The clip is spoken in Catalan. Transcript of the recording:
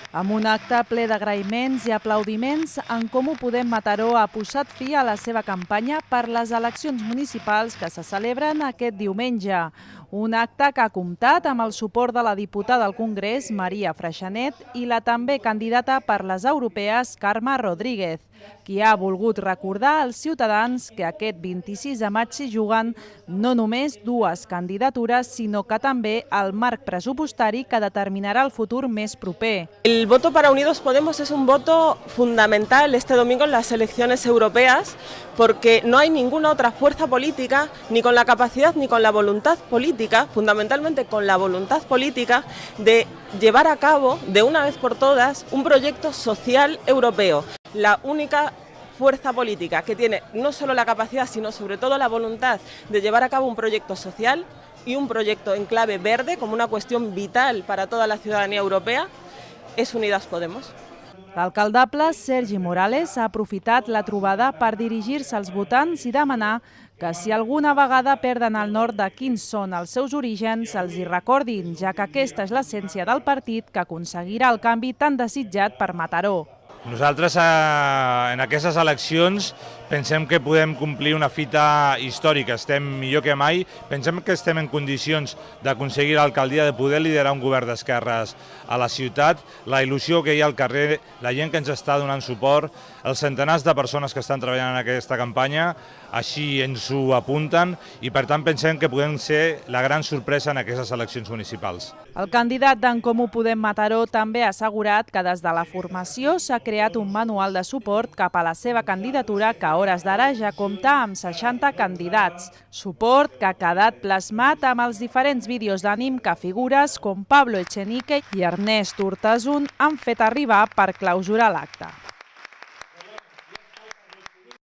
Amb un acte ple d'agraïments i aplaudiments, En Comú Podem Mataró ha posat fi a la seva campanya per les eleccions municipals que se celebren aquest diumenge. Un acte que ha comptat amb el suport de la diputada al Congrés, Maria Freixanet, i la també candidata per les europees, Carme Rodríguez, qui ha volgut recordar als ciutadans que aquest 26 de maig s'hi juguen no només dues candidatures, sinó que també el marc pressupostari que determinarà el futur més proper. El voto para Unidos Podemos es un voto fundamental este domingo en las elecciones europeas porque no hay ninguna otra fuerza política, ni con la capacidad ni con la voluntad política, fundamentalmente con la voluntad política, de llevar a cabo de una vez por todas un proyecto social europeo. La única fuerza política que tiene no solo la capacidad, sino sobre todo la voluntad de llevar a cabo un proyecto social y un proyecto en clave verde como una cuestión vital para toda la ciudadanía europea és Unides Podemos. L'alcaldable Sergi Morales ha aprofitat la trobada per dirigir-se als votants i demanar que si alguna vegada perden el nord de quins són els seus orígens, els hi recordin, ja que aquesta és l'essència del partit que aconseguirà el canvi tan desitjat per Mataró. Nosaltres en aquestes eleccions pensem que podem complir una fita històrica, estem millor que mai, pensem que estem en condicions d'aconseguir l'alcaldia, de poder liderar un govern d'esquerres a la ciutat, la il·lusió que hi ha al carrer, la gent que ens està donant suport, els centenars de persones que estan treballant en aquesta campanya, així ens ho apunten i per tant pensem que podem ser la gran sorpresa en aquestes eleccions municipals. El candidat d'En Comú Podem Mataró també ha assegurat que des de la formació s'ha creat un manual de suport cap a la seva candidatura que a hores d'ara ja compta amb 60 candidats. Suport que ha quedat plasmat amb els diferents vídeos d'ànim que figures com Pablo Echenique i Ernest Urtasun han fet arribar per clausurar l'acte.